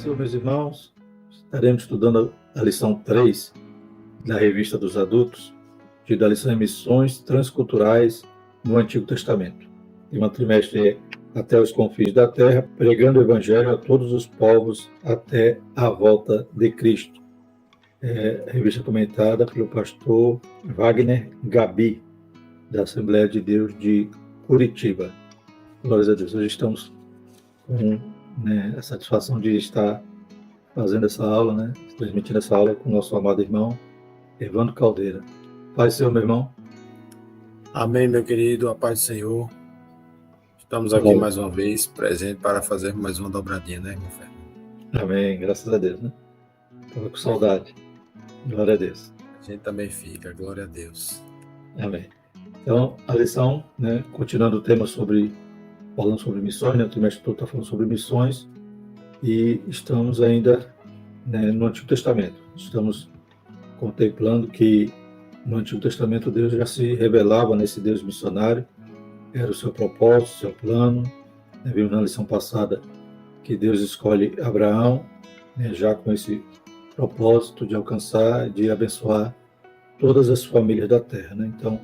Senhor, meus irmãos. Estaremos estudando a lição 3 da Revista dos Adultos, da lição em Missões Transculturais no Antigo Testamento. O tema trimestre é Até os Confins da Terra, pregando o Evangelho a todos os povos até a volta de Cristo. Revista comentada pelo pastor Wagner Gabi, da Assembleia de Deus de Curitiba. Glórias a Deus. Hoje estamos com a satisfação de estar fazendo essa aula, transmitindo essa aula com o nosso amado irmão Evandro Caldeira. Paz do Senhor, meu irmão. Amém, meu querido, a paz do Senhor. Estamos aqui mais uma vez, presente para fazer mais uma dobradinha, né, irmão Fernando? Amém, graças a Deus, Estava com saudade. Glória a Deus. A gente também fica, glória a Deus. Amém. Então, a lição, continuando o tema falando sobre missões, o trimestre todo está falando sobre missões, e estamos ainda no Antigo Testamento. Estamos contemplando que no Antigo Testamento Deus já se revelava nesse Deus missionário, era o seu propósito, o seu plano. Vimos na lição passada que Deus escolhe Abraão, já com esse propósito de alcançar, de abençoar todas as famílias da terra. Então,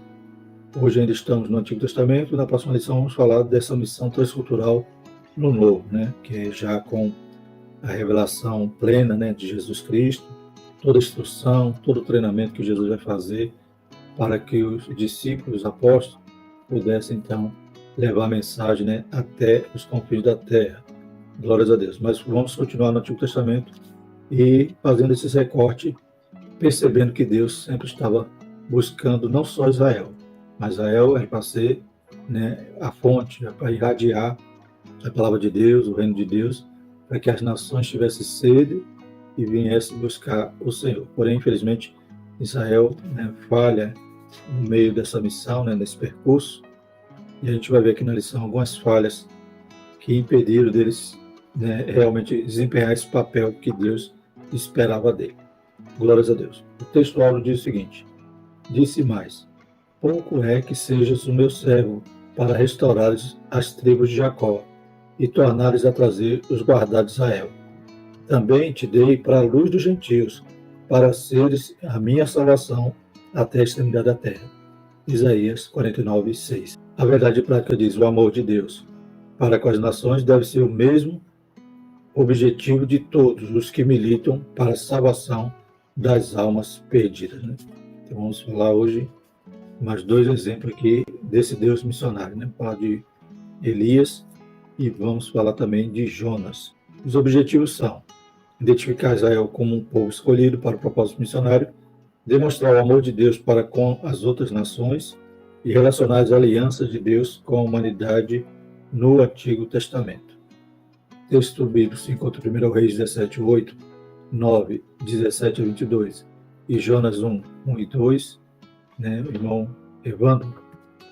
hoje ainda estamos no Antigo Testamento, e na próxima lição vamos falar dessa missão transcultural no Novo, que é já com a revelação plena de Jesus Cristo, toda a instrução, todo o treinamento que Jesus vai fazer para que os discípulos, os apóstolos, pudessem então levar a mensagem até os confins da terra. Glórias a Deus. Mas vamos continuar no Antigo Testamento e fazendo esse recorte, percebendo que Deus sempre estava buscando não só Israel, mas Israel era para ser a fonte, para irradiar a palavra de Deus, o reino de Deus, para que as nações tivessem sede e viessem buscar o Senhor. Porém, infelizmente, Israel falha no meio dessa missão, nesse percurso, e a gente vai ver aqui na lição algumas falhas que impediram deles realmente desempenhar esse papel que Deus esperava dele. Glórias a Deus. O texto áureo diz o seguinte: disse mais: pouco é que sejas o meu servo para restaurares as tribos de Jacó e tornares a trazer os guardados de Israel. Também te dei para a luz dos gentios, para seres a minha salvação até a extremidade da terra. Isaías 49, 6. A verdade prática diz: o amor de Deus para com as nações deve ser o mesmo objetivo de todos os que militam para a salvação das almas perdidas. Então vamos falar hoje mais dois exemplos aqui desse Deus missionário. Vamos falar de Elias e vamos falar também de Jonas. Os objetivos são identificar Israel como um povo escolhido para o propósito missionário, demonstrar o amor de Deus para com as outras nações e relacionar as alianças de Deus com a humanidade no Antigo Testamento. Texto bíblico se encontra em 1 Reis 17, 8, 9, 17 a 22 e Jonas 1, 1 e 2. O irmão Evandro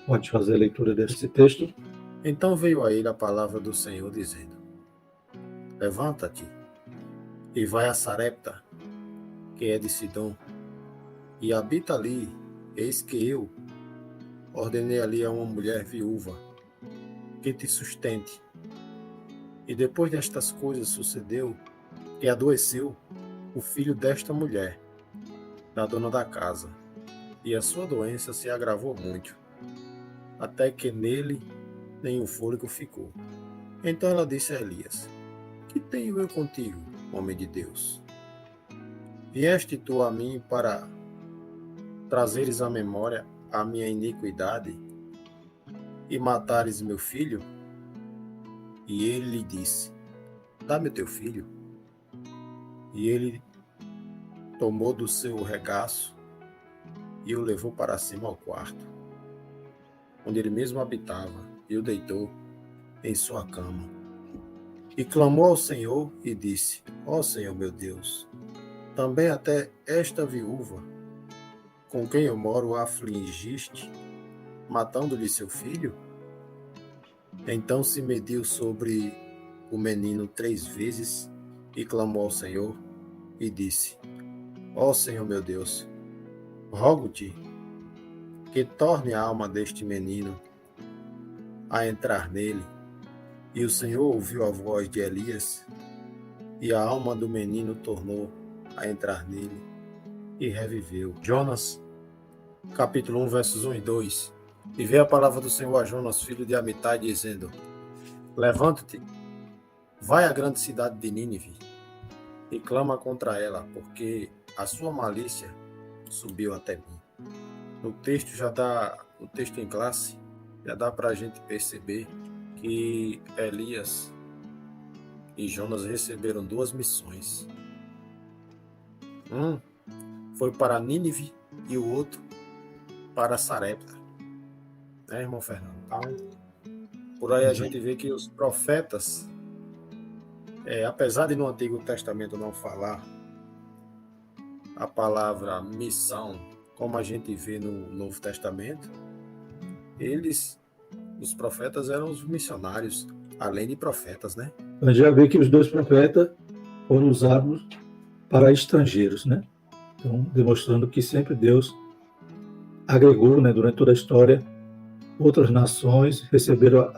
pode fazer a leitura desse texto. Então veio a ele a palavra do Senhor, dizendo: levanta-te e vai a Sarepta, que é de Sidom, e habita ali. Eis que eu ordenei ali a uma mulher viúva que te sustente. E depois destas coisas sucedeu que adoeceu o filho desta mulher, da dona da casa, e a sua doença se agravou muito, até que nele nenhum fôlego ficou. Então ela disse a Elias: que tenho eu contigo, homem de Deus? Vieste tu a mim para trazeres à memória a minha iniquidade e matares meu filho? E ele lhe disse: dá-me o teu filho. E ele tomou do seu regaço e o levou para cima ao quarto, onde ele mesmo habitava, e o deitou em sua cama. E clamou ao Senhor e disse: ó Senhor meu Deus, também até esta viúva, com quem eu moro, afligiste, matando-lhe seu filho? Então se mediu sobre o menino 3 vezes e clamou ao Senhor e disse: ó Senhor meu Deus, rogo-te que torne a alma deste menino a entrar nele. E o Senhor ouviu a voz de Elias e a alma do menino tornou a entrar nele e reviveu. Jonas, capítulo 1, versos 1 e 2. E veio a palavra do Senhor a Jonas, filho de Amitai, dizendo: Levanta-te, vai à grande cidade de Nínive e clama contra ela, porque a sua malícia subiu até mim. O texto em classe, já dá para a gente perceber que Elias e Jonas receberam duas missões. Um foi para Nínive e o outro para Sarepta. Né, irmão Fernando? Então, por aí a gente vê que os profetas, apesar de no Antigo Testamento não falar a palavra missão, como a gente vê no Novo Testamento, os profetas eram os missionários, além de profetas, né? A gente já vê que os dois profetas foram usados para estrangeiros, né? Então, demonstrando que sempre Deus agregou, né, durante toda a história, outras nações receberam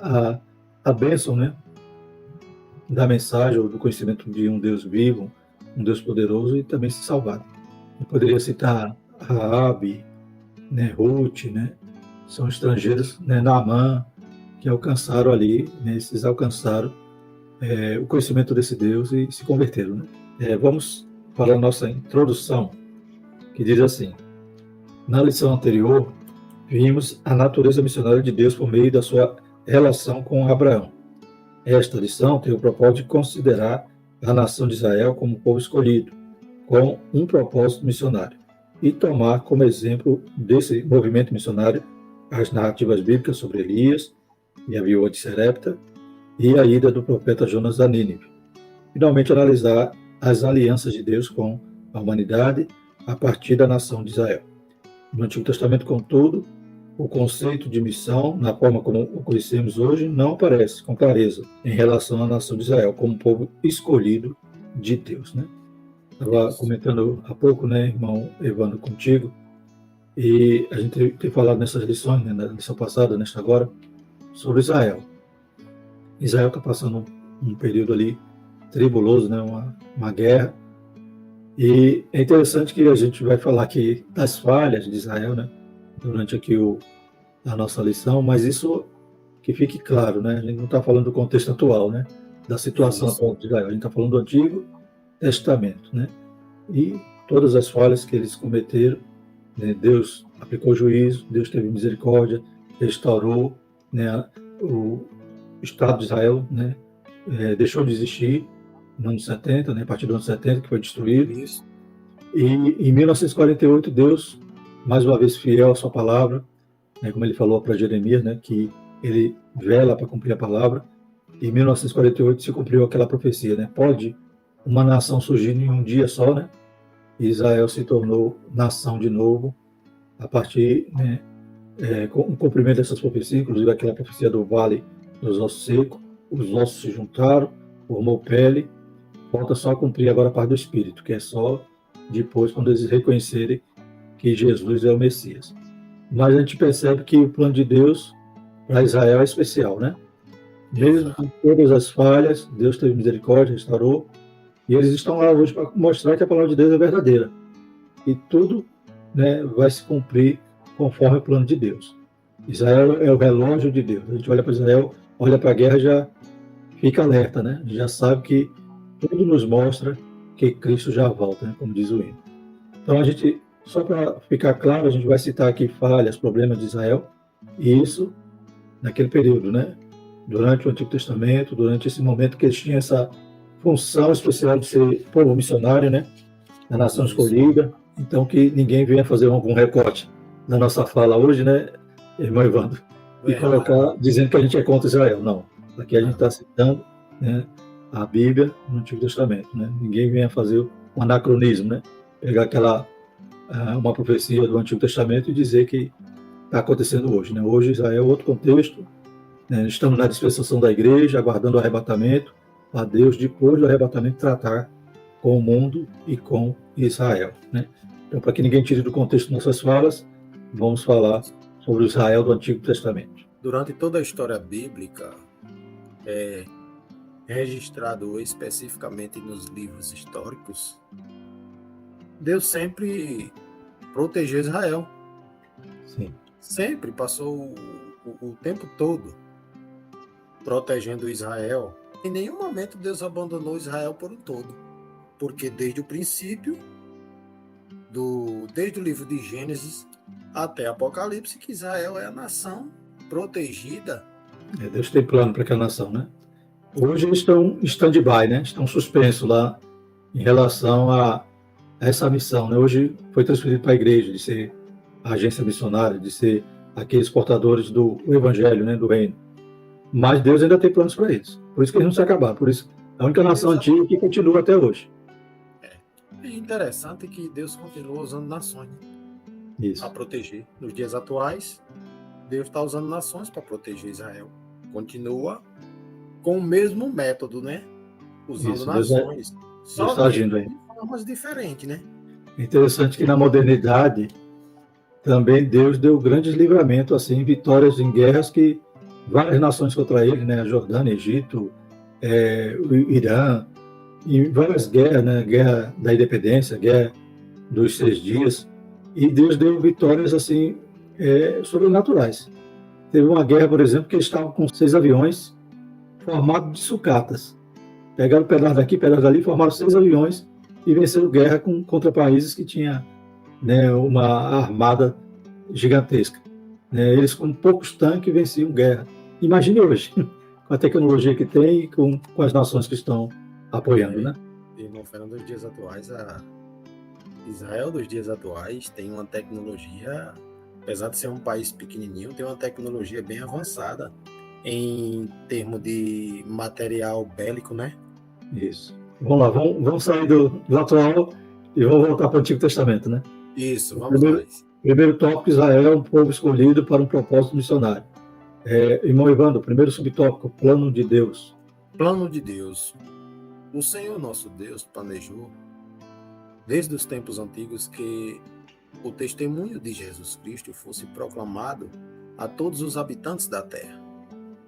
a bênção, né, da mensagem ou do conhecimento de um Deus vivo, um Deus poderoso, e também se salvaram. Eu poderia citar Raabe, né, Ruth, né, são estrangeiros, né, Naamã, que alcançaram ali, né, esses alcançaram o conhecimento desse Deus e se converteram, né? Vamos para a nossa introdução, que diz assim: na lição anterior, vimos a natureza missionária de Deus por meio da sua relação com Abraão. Esta lição tem o propósito de considerar a nação de Israel como povo escolhido, com um propósito missionário, e tomar como exemplo desse movimento missionário as narrativas bíblicas sobre Elias e a viúva de Sarepta e a ida do profeta Jonas a Nínive. Finalmente, analisar as alianças de Deus com a humanidade a partir da nação de Israel. No Antigo Testamento, contudo, o conceito de missão, na forma como o conhecemos hoje, não aparece com clareza em relação à nação de Israel como povo escolhido de Deus, né? Estava comentando há pouco, né, irmão Evandro, contigo, e a gente tem falado nessas lições, né, na lição passada, nesta agora, sobre Israel. Israel está passando um período ali tribuloso, né, uma guerra, e é interessante que a gente vai falar aqui das falhas de Israel, né, durante aqui a nossa lição, mas isso que fique claro, né, a gente não está falando do contexto atual, né, da situação atual de Israel, a gente está falando do Antigo Testamento, né, e todas as falhas que eles cometeram, né, Deus aplicou juízo, Deus teve misericórdia, restaurou, né, o Estado de Israel, né, deixou de existir no ano 70, né, a partir do ano 70, que foi destruído. Isso. E em 1948, Deus, mais uma vez fiel à sua palavra, né, como ele falou para Jeremias, né, que ele vela para cumprir a palavra. Em 1948 se cumpriu aquela profecia, né? Pode uma nação surgir em um dia só, né? Israel se tornou nação de novo a partir, né, com o cumprimento dessas profecias, inclusive aquela profecia do vale dos ossos secos, os ossos se juntaram, formou pele. Falta só cumprir agora a parte do Espírito, que é só depois, quando eles reconhecerem que Jesus é o Messias. Mas a gente percebe que o plano de Deus para Israel é especial, né? Mesmo com todas as falhas, Deus teve misericórdia, restaurou, e eles estão lá hoje para mostrar que a palavra de Deus é verdadeira. E tudo, né, vai se cumprir conforme o plano de Deus. Israel é o relógio de Deus. A gente olha para Israel, olha para a guerra, já fica alerta, né? Já sabe que tudo nos mostra que Cristo já volta, né, como diz o hino. Então, a gente, só para ficar claro, a gente vai citar aqui falhas, problemas de Israel, e isso naquele período, né? Durante o Antigo Testamento, durante esse momento que eles tinham essa função especial de ser povo missionário, né? A nação escolhida. Então, que ninguém venha fazer algum recorte na nossa fala hoje, né, irmão Evandro? E colocar, dizendo que a gente é contra Israel. Não. Aqui a gente está citando, né, a Bíblia no Antigo Testamento, né? Ninguém venha fazer um anacronismo, né? Pegar uma profecia do Antigo Testamento e dizer que está acontecendo hoje, né? Hoje Israel é outro contexto, né? Estamos na dispensação da igreja, aguardando o arrebatamento, a Deus, depois do arrebatamento, tratar com o mundo e com Israel, né? Então, para que ninguém tire do contexto nossas falas, vamos falar sobre o Israel do Antigo Testamento. Durante toda a história bíblica, registrado especificamente nos livros históricos, Deus sempre protegeu Israel. Sim. Sempre passou o tempo todo protegendo Israel. Em nenhum momento Deus abandonou Israel por um todo. Porque desde o princípio, desde o livro de Gênesis até Apocalipse, que Israel é a nação protegida. Deus tem plano para aquela nação, né? Hoje eles estão em stand-by, né? Estão suspensos lá em relação a essa missão, né? Hoje foi transferido para a igreja de ser a agência missionária, de ser aqueles portadores do evangelho, né? Do reino. Mas Deus ainda tem planos para eles. Por isso que eles não se acabaram. Por isso, a única nação antiga que continua até hoje. É interessante que Deus continua usando nações, né? Isso. Para proteger. Nos dias atuais, Deus está usando nações para proteger Israel. Continua com o mesmo método, né? Usando Isso, nações. Deus está agindo aí. De formas diferentes, né? É interessante que na modernidade também Deus deu grandes livramentos, assim, vitórias em guerras que várias nações contra ele, né? A Jordânia, Egito, o Irã, e várias guerras, né? Guerra da Independência, Guerra dos 6 Dias, e Deus deu vitórias assim sobrenaturais. Teve uma guerra, por exemplo, que eles estavam com 6 aviões formados de sucatas. Pegaram um pedaço daqui, pedaço dali, formaram 6 aviões e venceram guerra contra países que tinham, né, uma armada gigantesca. Eles com poucos tanques venciam guerra. Imagine hoje, com a tecnologia que tem e com as nações que estão apoiando, né? Irmão Fernando, dos dias atuais, Israel dos dias atuais tem uma tecnologia, apesar de ser um país pequenininho, tem uma tecnologia bem avançada em termos de material bélico, né? Isso. Vamos lá, vamos sair do atual e vamos voltar para o Antigo Testamento, né? Isso, vamos lá. Primeiro tópico, Israel é um povo escolhido para um propósito missionário. Irmão Evandro, primeiro subtópico, plano de Deus. Plano de Deus. O Senhor nosso Deus planejou, desde os tempos antigos, que o testemunho de Jesus Cristo fosse proclamado a todos os habitantes da terra.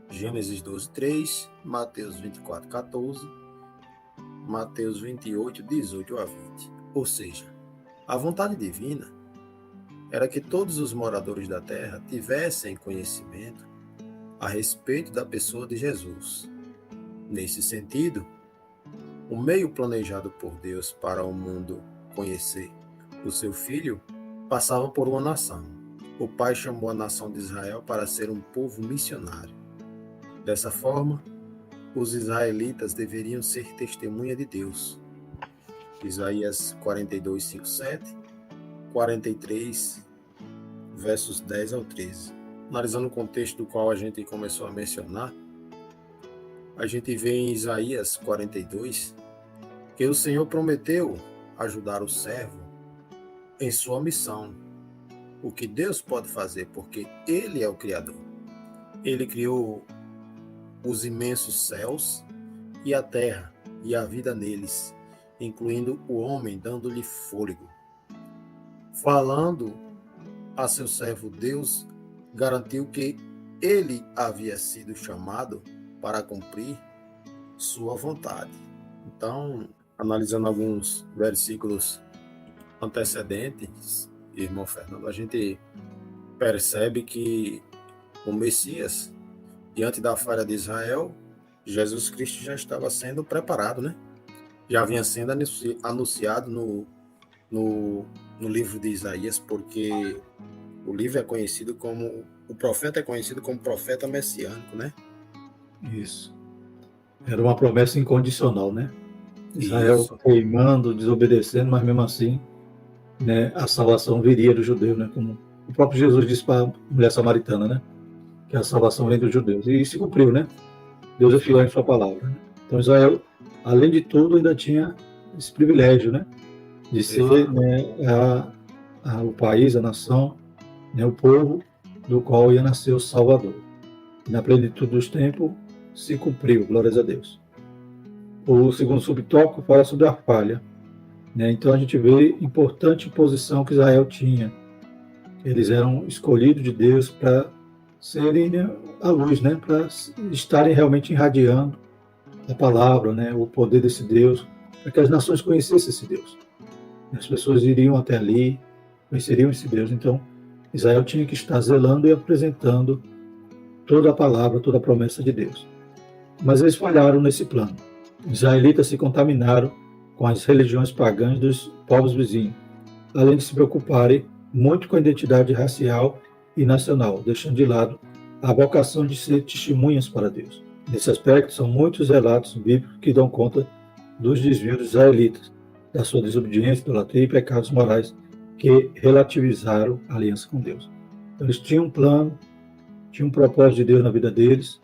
Gênesis 12:3, Mateus 24:14, Mateus 28:18-20. Ou seja, a vontade divina era que todos os moradores da terra tivessem conhecimento a respeito da pessoa de Jesus. Nesse sentido, o meio planejado por Deus para o mundo conhecer o seu Filho passava por uma nação. O Pai chamou a nação de Israel para ser um povo missionário. Dessa forma, os israelitas deveriam ser testemunha de Deus. Isaías 42:5-7, 43, versos 10 ao 13. Analisando o contexto do qual a gente começou a mencionar, a gente vê em Isaías 42 que o Senhor prometeu ajudar o servo em sua missão. O que Deus pode fazer, porque Ele é o Criador. Ele criou os imensos céus e a terra e a vida neles, incluindo o homem, dando-lhe fôlego. Falando a seu servo, Deus garantiu que ele havia sido chamado para cumprir sua vontade. Então, analisando alguns versículos antecedentes, irmão Fernando, a gente percebe que o Messias, diante da falha de Israel, Jesus Cristo já estava sendo preparado, né? Já vinha sendo anunciado no livro de Isaías, porque o livro é conhecido como, o profeta é conhecido como profeta messiânico, né? Isso. Era uma promessa incondicional, né? Israel queimando, desobedecendo, mas mesmo assim, né, a salvação viria do judeu, né? Como o próprio Jesus disse para a mulher samaritana, né? Que a salvação vem dos judeus. E se cumpriu, né? Deus é fiel em sua palavra. Né? Então Israel, além de tudo, ainda tinha esse privilégio, né? De ser, né, o país, a nação, né, o povo do qual ia nascer o Salvador. E na plenitude dos tempos se cumpriu, glórias a Deus. O segundo subtópico fala sobre a falha. Né? Então a gente vê a importante posição que Israel tinha. Eles eram escolhidos de Deus para serem, né, a luz, né? Para estarem realmente irradiando a palavra, né, o poder desse Deus, para que as nações conhecessem esse Deus. As pessoas iriam até ali, conheceriam esse Deus. Então, Israel tinha que estar zelando e apresentando toda a palavra, toda a promessa de Deus. Mas eles falharam nesse plano. Os israelitas se contaminaram com as religiões pagãs dos povos vizinhos, além de se preocuparem muito com a identidade racial e nacional, deixando de lado a vocação de ser testemunhas para Deus. Nesse aspecto, são muitos relatos bíblicos que dão conta dos desvios dos israelitas, da sua desobediência, idolatria e pecados morais que relativizaram a aliança com Deus. Eles tinham um plano, tinham um propósito de Deus na vida deles,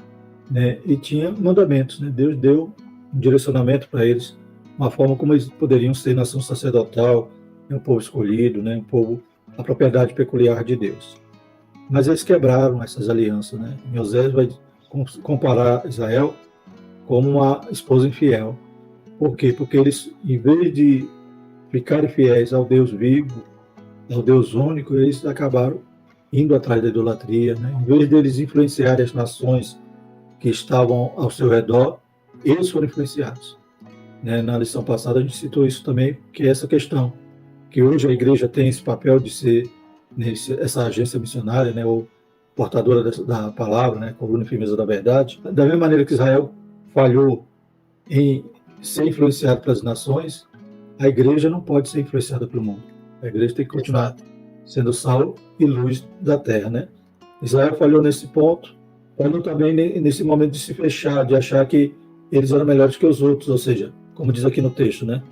né, e tinha mandamentos. Né? Deus deu um direcionamento para eles, uma forma como eles poderiam ser nação sacerdotal, um povo escolhido, né, um povo, a propriedade peculiar de Deus. Mas eles quebraram essas alianças. Né? Moisés vai comparar Israel como uma esposa infiel. Por quê? Porque eles, em vez de ficarem fiéis ao Deus vivo, ao Deus único, eles acabaram indo atrás da idolatria. Né? Em vez deles influenciarem as nações que estavam ao seu redor, eles foram influenciados. Né? Na lição passada a gente citou isso também, que é essa questão, que hoje a igreja tem esse papel de ser, né, essa agência missionária, né, ou portadora da palavra, né, coluna e firmeza da verdade. Da mesma maneira que Israel falhou em ser influenciado pelas nações, a igreja não pode ser influenciada pelo mundo. A igreja tem que continuar sendo sal e luz da terra. Né? Israel falhou nesse ponto, falhou também nesse momento de se fechar, de achar que eles eram melhores que os outros, ou seja, como diz aqui no texto, né?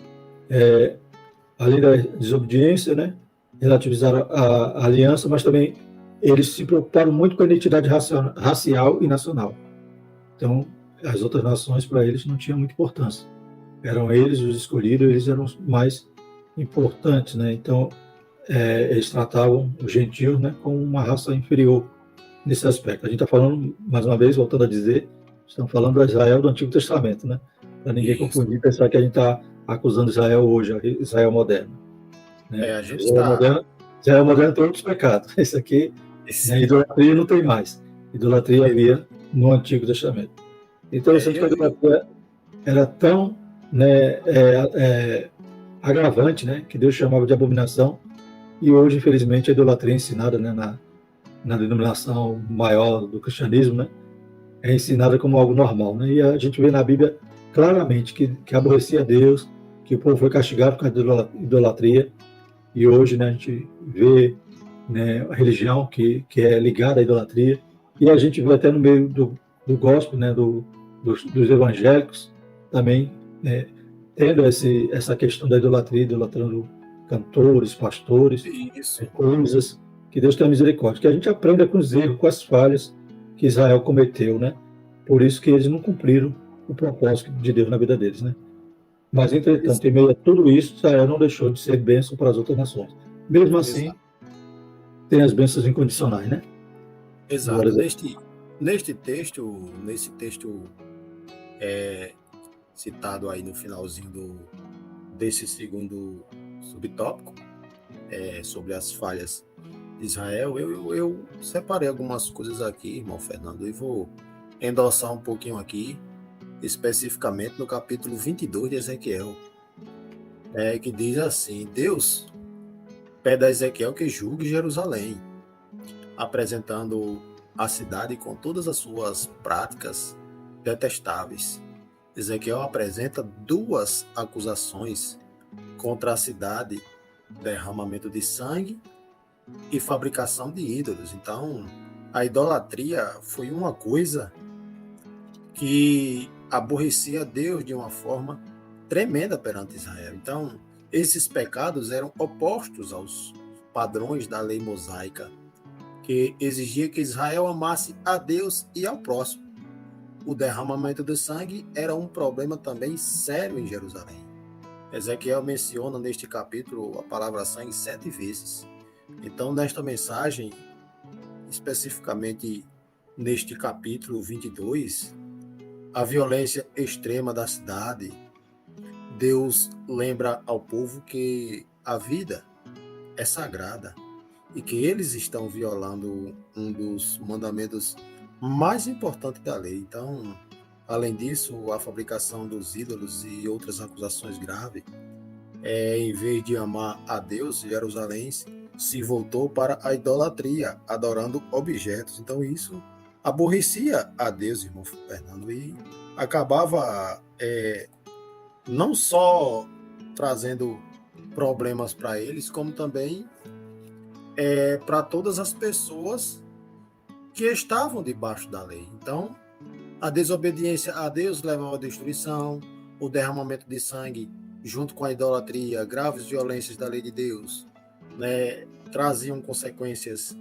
Além da desobediência, né? Relativizaram a aliança, mas também eles se preocuparam muito com a identidade racial e nacional. Então, as outras nações, para eles, não tinham muita importância. Eram eles os escolhidos, eles eram os mais importantes. Né? Então, eles tratavam os gentios, né, como uma raça inferior nesse aspecto. A gente está falando, mais uma vez, voltando a dizer, estamos falando do Israel do Antigo Testamento, né? Para ninguém confundir e pensar que a gente está acusando Israel hoje, Israel moderno. Né? A gente está... Israel moderno tem outros pecados. Esse aqui, né, idolatria não tem mais. Idolatria havia no Antigo Testamento. Então, essa idolatria era tão, né, agravante, né, que Deus chamava de abominação, e hoje, infelizmente, a idolatria é ensinada, né, na denominação maior do cristianismo, né, é ensinada como algo normal. Né, e a gente vê na Bíblia claramente que aborrecia Deus, que o povo foi castigado por causa da idolatria, e hoje, né, a gente vê, né, a religião que é ligada à idolatria, e a gente vê até no meio do gospel, né, dos evangélicos, também, né, tendo essa questão da idolatria, idolatrando cantores, pastores, coisas, que Deus tenha misericórdia, que a gente aprenda com os erros, com as falhas que Israel cometeu, né? Por isso que eles não cumpriram o propósito de Deus na vida deles, né? Mas, entretanto, em meio a tudo isso, Israel não deixou de ser bênção para as outras nações. Mesmo assim, tem as bênçãos incondicionais, né? Exato. Nesse texto citado aí no finalzinho desse segundo subtópico, sobre as falhas de Israel, eu separei algumas coisas aqui, irmão Fernando, e vou endossar um pouquinho aqui, especificamente no capítulo 22 de Ezequiel, que diz assim: Deus pede a Ezequiel que julgue Jerusalém, apresentando a cidade com todas as suas práticas detestáveis. Ezequiel apresenta duas acusações contra a cidade: derramamento de sangue e fabricação de ídolos. Então, a idolatria foi uma coisa que aborrecia Deus de uma forma tremenda perante Israel. Então, esses pecados eram opostos aos padrões da lei mosaica, que exigia que Israel amasse a Deus e ao próximo. O derramamento de sangue era um problema também sério em Jerusalém. Ezequiel menciona neste capítulo a palavra sangue 7 vezes. Então, nesta mensagem, especificamente neste capítulo 22, a violência extrema da cidade, Deus lembra ao povo que a vida é sagrada e que eles estão violando um dos mandamentos mais importantes da lei. Então, Além disso, a fabricação dos ídolos e outras acusações graves, em vez de amar a Deus, Jerusalém se voltou para a idolatria, adorando objetos. Então isso aborrecia a Deus, irmão Fernando, e acabava não só trazendo problemas para eles, como também para todas as pessoas que estavam debaixo da lei. Então, a desobediência a Deus levava à destruição, o derramamento de sangue, junto com a idolatria, graves violências da lei de Deus, né, traziam consequências,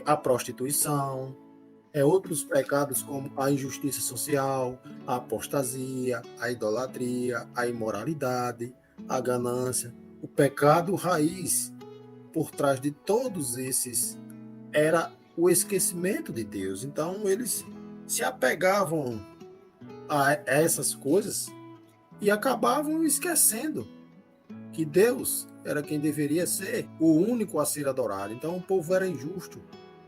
a prostituição, outros pecados como a injustiça social, a apostasia, a idolatria, a imoralidade, a ganância. O pecado raiz por trás de todos esses era o esquecimento de Deus. Então eles se apegavam a essas coisas e acabavam esquecendo que Deus era quem deveria ser o único a ser adorado. Então o povo era injusto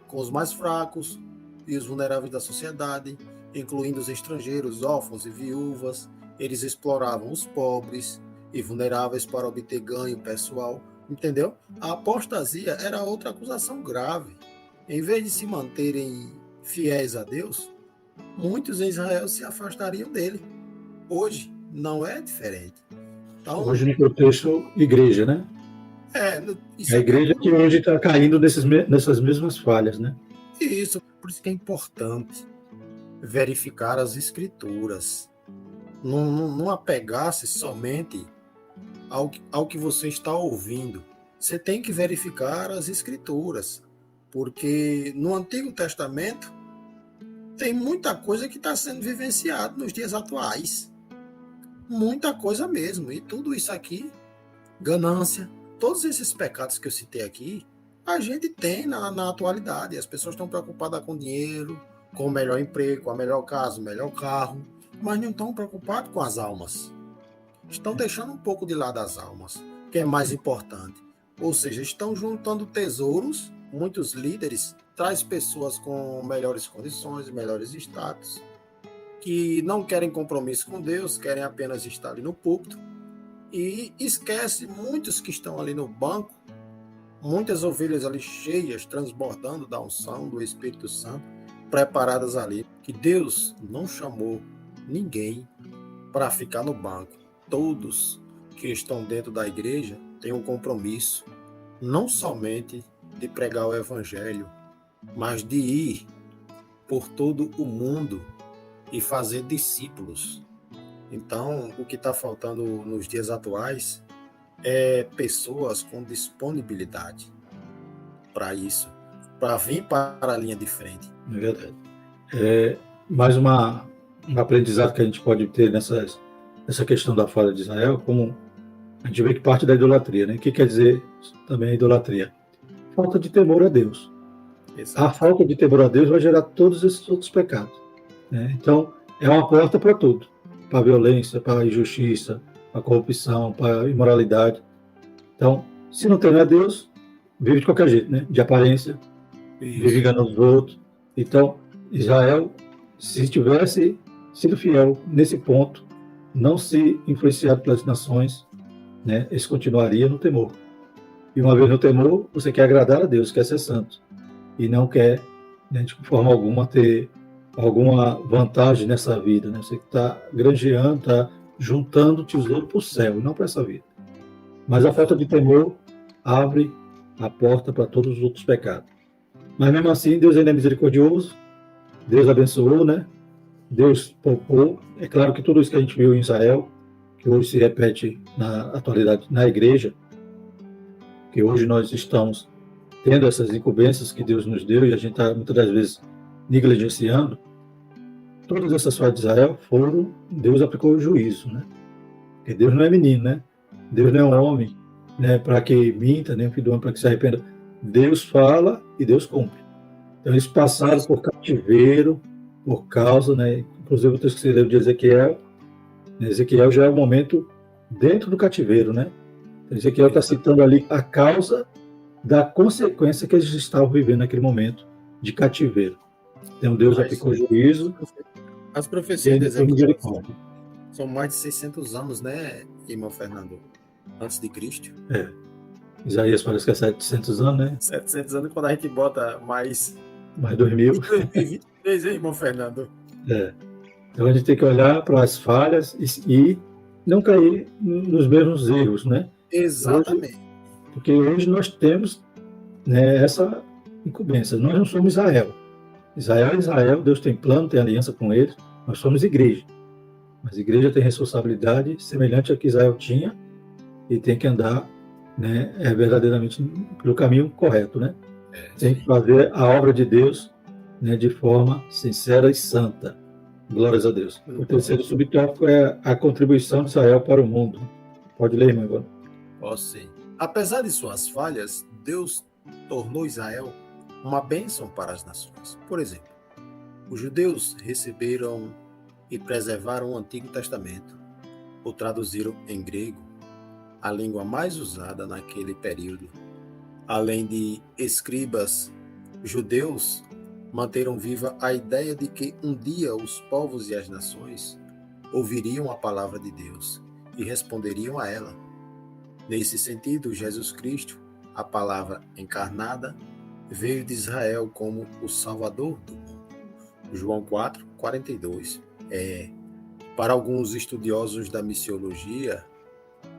com os mais fracos e os vulneráveis da sociedade, incluindo os estrangeiros, órfãos e viúvas. Eles exploravam os pobres e vulneráveis para obter ganho pessoal, entendeu? A apostasia era outra acusação grave. Em vez de se manterem fiéis a Deus, muitos em Israel se afastariam dele. Hoje não é diferente. Então, hoje no contexto igreja, né? Isso a igreja que hoje está caindo nessas mesmas falhas, né? Isso, por isso que é importante verificar as escrituras. Não apegar-se somente ao que você está ouvindo. Você tem que verificar as escrituras, porque no Antigo Testamento tem muita coisa que está sendo vivenciada nos dias atuais. Muita coisa mesmo. E tudo isso aqui, ganância, todos esses pecados que eu citei aqui, a gente tem na atualidade. As pessoas estão preocupadas com dinheiro, com o melhor emprego, com a melhor casa, o melhor carro, mas não estão preocupados com as almas. Estão deixando um pouco de lado as almas, que é mais importante. Ou seja, estão juntando tesouros. Muitos líderes trazem pessoas com melhores condições, melhores status, que não querem compromisso com Deus, querem apenas estar ali no púlpito, e esquece muitos que estão ali no banco, muitas ovelhas ali cheias, transbordando da unção do Espírito Santo, preparadas ali, que Deus não chamou ninguém para ficar no banco. Todos que estão dentro da igreja têm um compromisso, não somente de pregar o evangelho, mas de ir por todo o mundo e fazer discípulos. Então, o que está faltando nos dias atuais é pessoas com disponibilidade para isso, para vir para a linha de frente. É verdade. Mais um aprendizado que a gente pode ter nessa questão da falha de Israel, como a gente vê que parte da idolatria, né? O que quer dizer também a idolatria? Falta de temor a Deus. Exato. A falta de temor a Deus vai gerar todos esses outros pecados, né? Então, é uma porta para tudo. Para a violência, para a injustiça, para a corrupção, para a imoralidade. Então, se não tem a Deus, vive de qualquer jeito, né? De aparência, vive enganando os outros. Então, Israel, se tivesse sido fiel nesse ponto, não se influenciado pelas nações, né? Eles continuariam no temor. E uma vez no temor, você quer agradar a Deus, quer ser santo. E não quer, né, de forma alguma, ter alguma vantagem nessa vida, né? Você está granjeando, está juntando tesouro para o céu, e não para essa vida. Mas a falta de temor abre a porta para todos os outros pecados. Mas mesmo assim, Deus ainda é misericordioso, Deus abençoou, né? Deus poupou. É claro que tudo isso que a gente viu em Israel, que hoje se repete na atualidade na igreja, que hoje nós estamos tendo essas incumbências que Deus nos deu e a gente está muitas das vezes negligenciando, todas essas falhas de Israel foram, Deus aplicou o juízo, né? Porque Deus não é menino, né? Deus não é um homem, né, para que minta, nem um filho do homem para que se arrependa. Deus fala e Deus cumpre. Então eles passaram por cativeiro, por causa, né? Inclusive o texto que você leu de Ezequiel, Ezequiel já é o momento dentro do cativeiro, né? Ezequiel está citando ali a causa da consequência que eles estavam vivendo naquele momento de cativeiro. Então Deus aplicou juízo. As e profecias de ainda tem Ezequiel misericórdia. são mais de 600 anos, né, irmão Fernando? Antes de Cristo. É. Isaías parece que é 700 anos, né? 700 anos quando a gente bota mais Mais 2000. 2023, hein, irmão Fernando? É. Então a gente tem que olhar para as falhas e não cair nos mesmos erros, né? Hoje, Exatamente. porque hoje nós temos, né, essa incumbência. Nós não somos Israel. Israel é Israel, Deus tem plano, tem aliança com eles. Nós somos igreja. Mas a igreja tem responsabilidade semelhante a que Israel tinha e tem que andar, né, verdadeiramente pelo caminho correto, né? Tem que fazer a obra de Deus, né, de forma sincera e santa. Glórias a Deus. O terceiro subtópico é a contribuição de Israel para o mundo. Pode ler, irmão Ivone. Posso sim. Apesar de suas falhas, Deus tornou Israel uma bênção para as nações. Por exemplo, os judeus receberam e preservaram o Antigo Testamento, ou traduziram em grego, a língua mais usada naquele período. Além de escribas judeus, manteram viva a ideia de que um dia os povos e as nações ouviriam a palavra de Deus e responderiam a ela. Nesse sentido, Jesus Cristo, a palavra encarnada, veio de Israel como o Salvador do mundo. João 4, 42. Para alguns estudiosos da missiologia,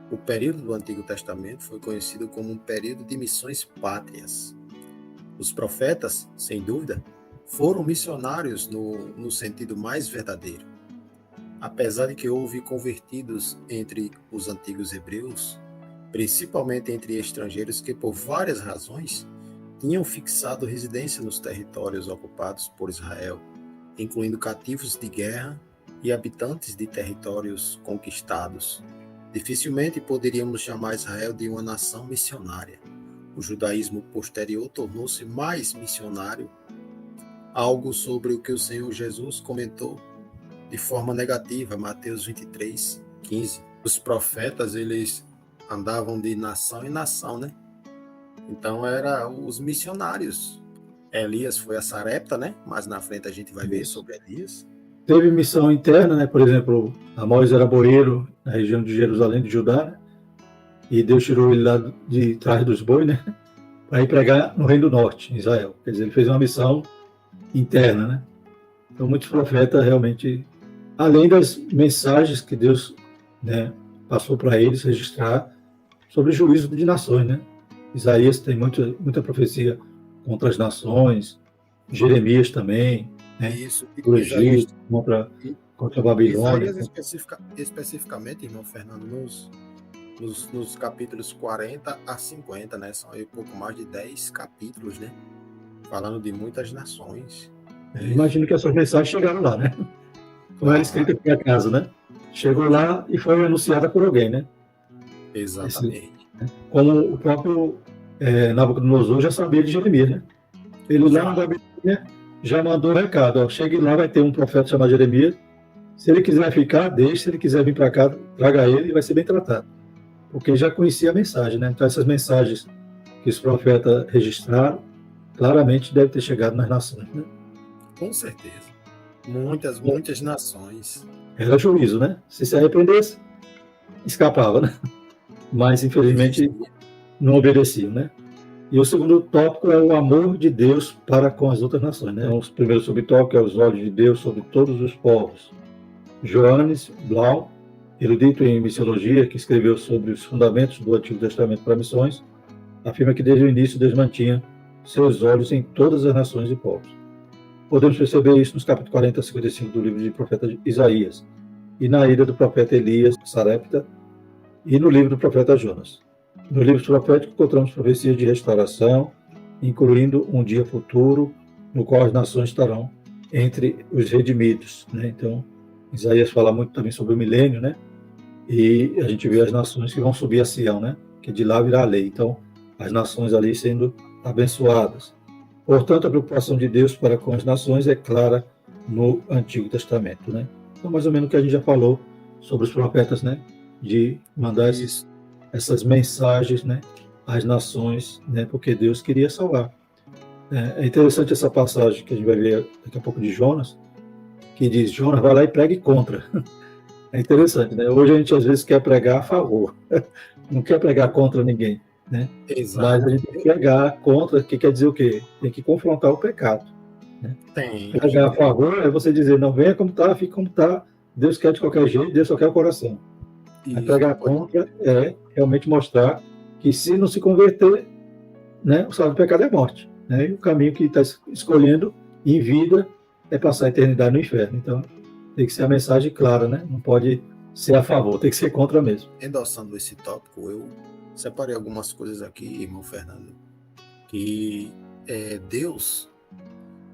o período do Antigo Testamento foi conhecido como um período de missões pátrias. Os profetas, sem dúvida, foram missionários no sentido mais verdadeiro. Apesar de que houve convertidos entre os antigos hebreus, principalmente entre estrangeiros que, por várias razões, tinham fixado residência nos territórios ocupados por Israel, incluindo cativos de guerra e habitantes de territórios conquistados. Dificilmente poderíamos chamar Israel de uma nação missionária. O judaísmo posterior tornou-se mais missionário, algo sobre o que o Senhor Jesus comentou de forma negativa, Mateus 23, 15. Os profetas, eles andavam de nação em nação, né? Então, eram os missionários. Elias foi a Sarepta, né? Mas na frente a gente vai ver sobre Elias. Teve missão interna, né? Por exemplo, Amós era boeiro na região de Jerusalém, de Judá, né? E Deus tirou ele lá de trás dos bois, né? Para ir pregar no Reino do Norte, em Israel. Quer dizer, ele fez uma missão interna, né? Então, muitos profetas realmente, além das mensagens que Deus, né, passou para eles registrar sobre o juízo de nações, né? Isaías tem muita profecia contra as nações, Jeremias também, né? Isso. O Egito, contra a Babilônia. Isaías especificamente, irmão Fernando, nos capítulos 40 a 50, né? São aí pouco mais de 10 capítulos, né? Falando de muitas nações. Imagino que essas mensagens chegaram lá, né? Não era escrita por acaso, né? Chegou lá e foi anunciada por alguém, né? Exatamente. Como o próprio Nabucodonosor já sabia de Jeremias, né? Ele lá na Babilônia já mandou um recado, ó, chegue lá, vai ter um profeta chamado Jeremias, se ele quiser ficar, deixe, se ele quiser vir para cá, traga ele e vai ser bem tratado. Porque já conhecia a mensagem, né? Então essas mensagens que os profetas registraram, claramente deve ter chegado nas nações, né? Com certeza. Muitas nações. Era juízo, né? Se arrependesse, escapava, né? Mas, infelizmente, não obedeciam, né? E o segundo tópico é o amor de Deus para com as outras nações, né? O primeiro subtópico é os olhos de Deus sobre todos os povos. Johannes Blau, erudito em missiologia, que escreveu sobre os fundamentos do Antigo Testamento para missões, afirma que desde o início Deus mantinha seus olhos em todas as nações e povos. Podemos perceber isso nos capítulos 40 a 55 do livro de profeta Isaías, e na ida do profeta Elias, Sarepta, e no livro do profeta Jonas. No livro profético encontramos profecias de restauração, incluindo um dia futuro, no qual as nações estarão entre os redimidos, né? Então, Isaías fala muito também sobre o milênio, né? E a gente vê as nações que vão subir a Sião, né? Que de lá virá a lei. Então, as nações ali sendo abençoadas. Portanto, a preocupação de Deus para com as nações é clara no Antigo Testamento, né? Então, mais ou menos o que a gente já falou sobre os profetas, né? De mandar essas mensagens, né? Às nações, né? Porque Deus queria salvar. É interessante essa passagem que a gente vai ver daqui a pouco de Jonas, que diz, Jonas, vai lá e pregue contra. É interessante, né? Hoje a gente às vezes quer pregar a favor, não quer pregar contra ninguém, né? Mas a Exato. gente tem que pregar contra, que quer dizer o quê? Tem que confrontar o pecado, né? Tem, a Pregar a gente tem. favor é você dizer, não, venha como está, fique como está, Deus quer de qualquer jeito, Deus só quer o coração. Mas Isso, pregar contra é realmente mostrar que se não se converter, né, o salário do pecado é morte, né? E o caminho que está escolhendo em vida é passar a eternidade no inferno. Então, tem que ser a mensagem clara, né? Não pode ser a favor, tem que ser contra mesmo. endossando esse tópico, eu separei algumas coisas aqui, irmão Fernando, que Deus,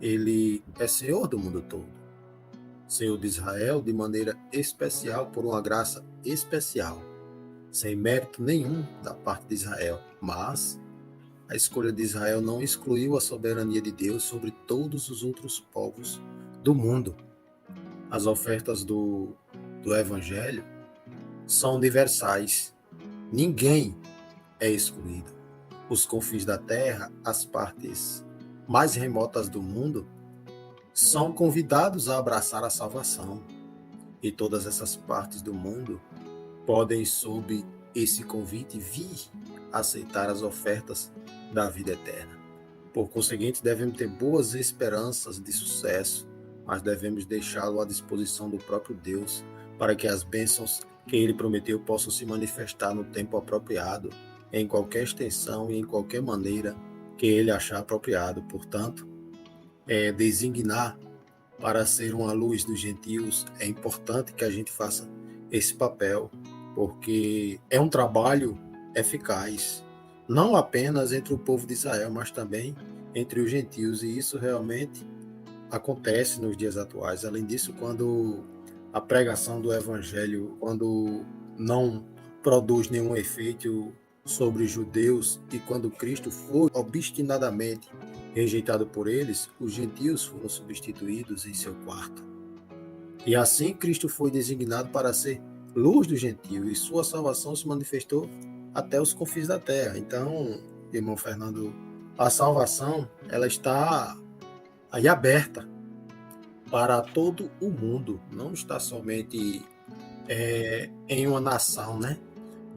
ele é Senhor do mundo todo. Senhor de Israel de maneira especial, por uma graça especial, sem mérito nenhum da parte de Israel. Mas a escolha de Israel não excluiu a soberania de Deus sobre todos os outros povos do mundo. As ofertas do Evangelho são universais. Ninguém é excluído. Os confins da terra, as partes mais remotas do mundo, são convidados a abraçar a salvação. E todas essas partes do mundo podem, sob esse convite, vir aceitar as ofertas da vida eterna. Por conseguinte, devemos ter boas esperanças de sucesso, mas devemos deixá-lo à disposição do próprio Deus, para que as bênçãos que ele prometeu possam se manifestar no tempo apropriado, em qualquer extensão e em qualquer maneira que ele achar apropriado. Portanto, designar para ser uma luz dos gentios, é importante que a gente faça esse papel, porque é um trabalho eficaz, não apenas entre o povo de Israel, mas também entre os gentios, e isso realmente acontece nos dias atuais. Além disso, quando a pregação do evangelho, quando não produz nenhum efeito sobre os judeus, e quando Cristo foi obstinadamente rejeitado por eles, os gentios foram substituídos em seu quarto. E assim Cristo foi designado para ser luz do gentio, e sua salvação se manifestou até os confins da terra. Então, irmão Fernando, a salvação, ela está aí aberta para todo o mundo, não está somente em uma nação, né?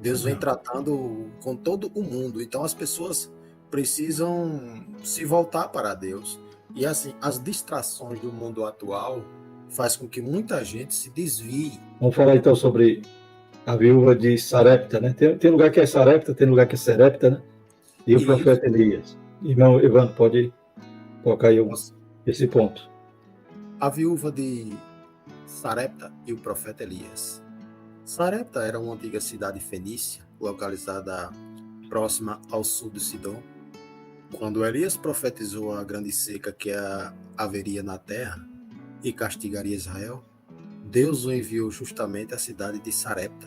Deus vem tratando com todo o mundo. Então as pessoas precisam se voltar para Deus. E assim, as distrações do mundo atual faz com que muita gente se desvie. Vamos falar então sobre a viúva de Sarepta, né? Tem lugar que é Sarepta, tem lugar que é Serepta, né? E o E profeta Elias. Irmão Evandro, pode colocar aí esse ponto. a viúva de Sarepta e o profeta Elias. Sarepta era uma antiga cidade fenícia, localizada próxima ao sul de Sidom. Quando Elias profetizou a grande seca que haveria na terra e castigaria Israel, Deus o enviou justamente à cidade de Sarepta,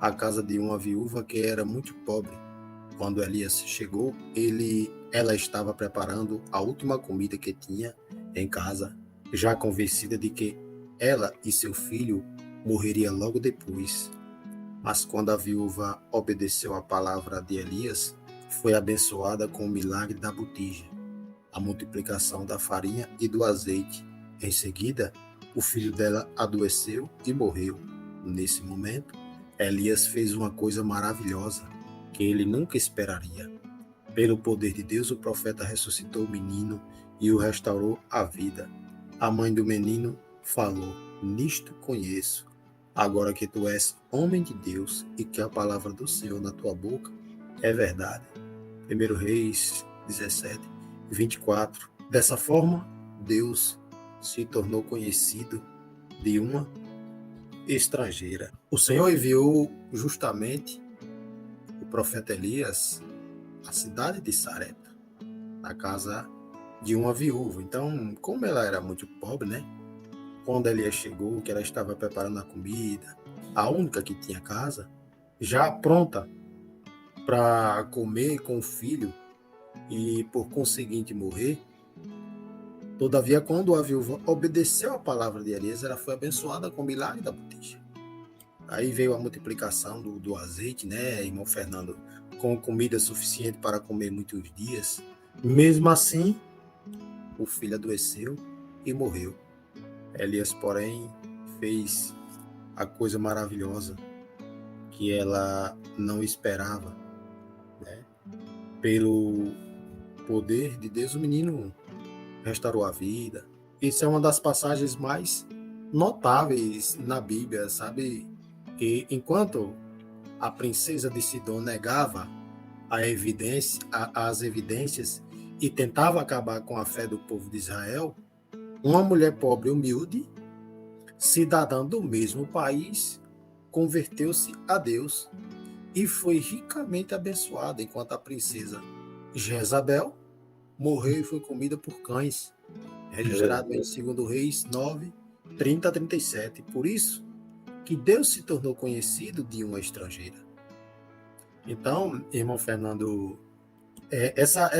à casa de uma viúva que era muito pobre. Quando Elias chegou, ela estava preparando a última comida que tinha em casa, já convencida de que ela e seu filho morreriam logo depois. Mas quando a viúva obedeceu à palavra de Elias, foi abençoada com o milagre da botija, a multiplicação da farinha e do azeite. Em seguida, o filho dela adoeceu e morreu. Nesse momento, Elias fez uma coisa maravilhosa que ele nunca esperaria. Pelo poder de Deus, o profeta ressuscitou o menino e o restaurou à vida. A mãe do menino falou: "Nisto conheço, agora que tu és homem de Deus e que a palavra do Senhor na tua boca é verdade." 1 Reis 17, 24. Dessa forma, Deus se tornou conhecido de uma estrangeira. O Senhor enviou justamente o profeta Elias à cidade de Sarepta, na casa de uma viúva. Então, como ela era muito pobre, né? Quando Elias chegou, que ela estava preparando a comida, a única que tinha casa, já pronta para comer com o filho e, por conseguinte, morrer. Todavia, quando a viúva obedeceu a palavra de Elias, ela foi abençoada com o milagre da botija. Aí veio a multiplicação do azeite, né, irmão Fernando, com comida suficiente para comer muitos dias. Mesmo assim, o filho adoeceu e morreu. Elias, porém, fez a coisa maravilhosa que ela não esperava, né? Pelo poder de Deus, o menino restaurou a vida. Isso é uma das passagens mais notáveis na Bíblia, sabe? Que enquanto a princesa de Sidom negava as evidências e tentava acabar com a fé do povo de Israel, uma mulher pobre e humilde, cidadã do mesmo país, converteu-se a Deus e foi ricamente abençoada, enquanto a princesa Jezabel morreu e foi comida por cães, registrado em 2 Reis 9, 30 a 37. Por isso que Deus se tornou conhecido de uma estrangeira. Então, irmão Fernando, essa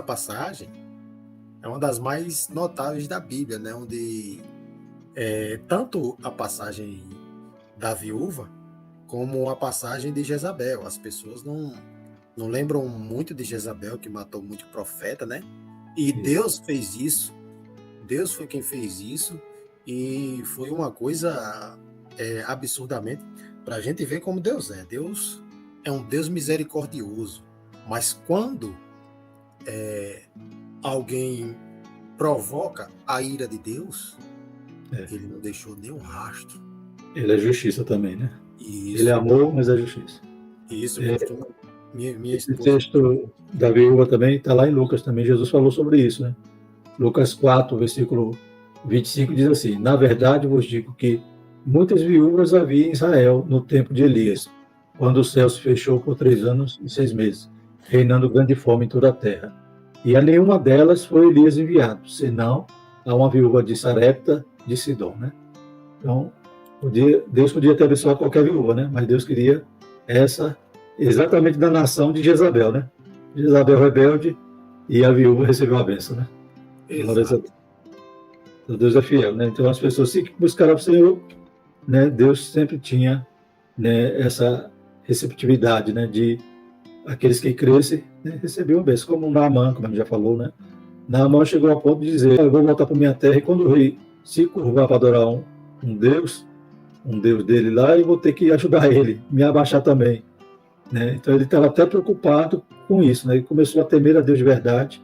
passagem é uma das mais notáveis da Bíblia, né? Onde tanto a passagem da viúva como a passagem de Jezabel. As pessoas não lembram muito de Jezabel, que matou muito profeta, né? E Deus fez isso. Deus foi quem fez isso. E foi uma coisa absurdamente, para a gente ver como Deus é. Deus é um Deus misericordioso. Mas quando alguém provoca a ira de Deus, ele não deixou nenhum rastro. Ele é justiça também, né? Isso. Ele é amor, mas é justiça. Isso, minha Esse esposa. texto da viúva também está lá em Lucas também. Jesus falou sobre isso, né? Lucas 4, versículo 25 diz assim: na verdade vos digo que muitas viúvas havia em Israel no tempo de Elias, quando o céu se fechou por 3 anos e 6 meses, reinando grande fome em toda a terra. E a nenhuma delas foi Elias enviado, senão a uma viúva de Sarepta de Sidom, né? Então, Deus podia ter abençoado qualquer viúva, né? Mas Deus queria essa, exatamente da nação de Jezabel, né? Jezabel rebelde, e a viúva recebeu a bênção, né? Exato. Deus é fiel, né? Então as pessoas se buscaram o Senhor, né? Deus sempre tinha, né, essa receptividade, né? De aqueles que crescem, né, recebiam a bênção, como Naamã, como a gente já falou, né? Naamã chegou ao ponto de dizer: eu vou voltar para minha terra, e quando o rei se curvar para adorar um Deus dele lá, e vou ter que ajudar ele, me abaixar também, né? Então ele estava até preocupado com isso, né? Ele começou a temer a Deus de verdade,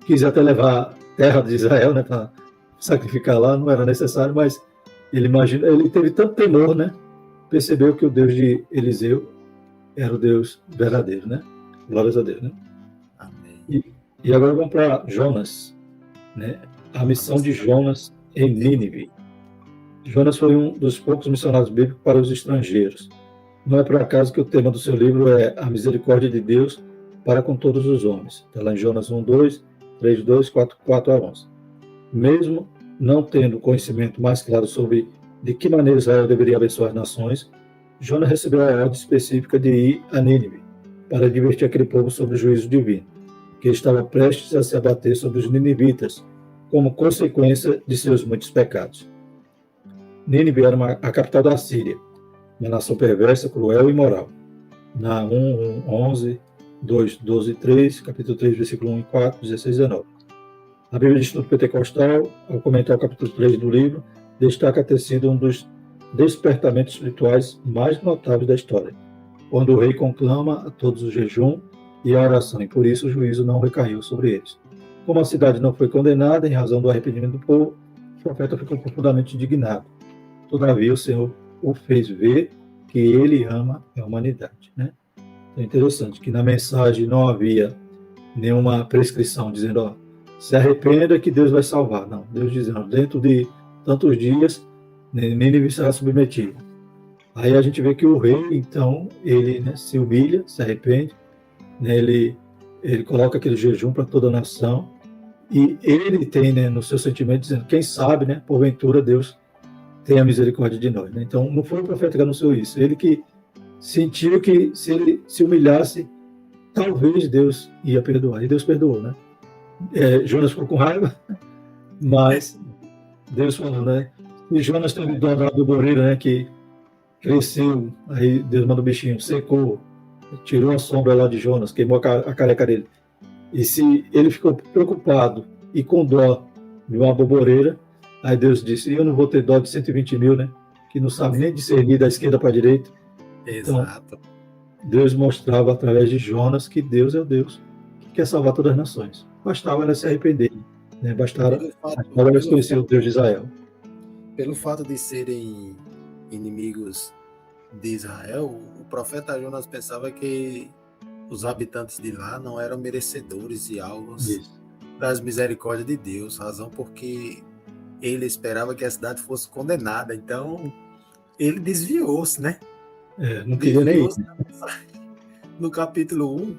quis até levar a terra de Israel, né, para sacrificar lá, não era necessário, mas ele teve tanto temor, né? Percebeu que o Deus de Eliseu era o Deus verdadeiro, né? Glórias a Deus, né? Amém. E agora vamos para Jonas, né? A missão de Jonas em Nínive. Jonas foi um dos poucos missionários bíblicos para os estrangeiros. Não é por acaso que o tema do seu livro é a misericórdia de Deus para com todos os homens. Está lá em Jonas 1:2, 3:2, 4:4 a 11. Mesmo não tendo conhecimento mais claro sobre de que maneira Israel deveria abençoar as nações, Jonas recebeu a ordem específica de ir a Nínive para advertir aquele povo sobre o juízo divino, que estava prestes a se abater sobre os ninivitas, como consequência de seus muitos pecados. Nínive era a capital da Síria, uma nação perversa, cruel e imoral. Na 11, 2, 12 e 3, capítulo 3, versículo 1 e 4, 16 e 19. A Bíblia de Estudo Pentecostal, ao comentar o capítulo 3 do livro, destaca ter sido um dos despertamentos espirituais mais notáveis da história, quando o rei conclama a todos o jejum e a oração, e por isso o juízo não recaiu sobre eles. Como a cidade não foi condenada em razão do arrependimento do povo, o profeta ficou profundamente indignado. Todavia, o Senhor o fez ver que ele ama a humanidade, né? É interessante que na mensagem não havia nenhuma prescrição dizendo, ó, se arrependa que Deus vai salvar. Não, Deus dizendo, dentro de tantos dias, Nínive será submetido. Aí a gente vê que o rei, então, ele, né, se humilha, se arrepende, né, ele coloca aquele jejum para toda a nação, e ele tem, né, no seu sentimento dizendo, quem sabe, né, porventura Deus tenha misericórdia de nós, né? Então não foi o profeta que anunciou isso, ele que sentiu que se ele se humilhasse, talvez Deus ia perdoar, e Deus perdoou, né? Jonas ficou com raiva, mas Deus falou, né? E Jonas teve dó da boboreira, né, que cresceu, aí Deus mandou o bichinho, secou, tirou a sombra lá de Jonas, queimou a careca dele. E se ele ficou preocupado e com dó de uma boboreira, Aí Deus disse, eu não vou ter dó de 120 mil, né? Que não sabe nem discernir da esquerda para a direita. Então, Exato. Deus mostrava através de Jonas que Deus é o Deus que quer salvar todas as nações. Bastava elas se arrependerem, né? Bastava Pelo fato, elas pelo, conhecerem o Deus de Israel. pelo fato de serem inimigos de Israel, o profeta Jonas pensava que os habitantes de lá não eram merecedores e alvos Isso. das misericórdias de Deus, razão porque ele esperava que a cidade fosse condenada. Então, ele desviou-se, né? Não queria nem ir. Desviou-se. No capítulo 1,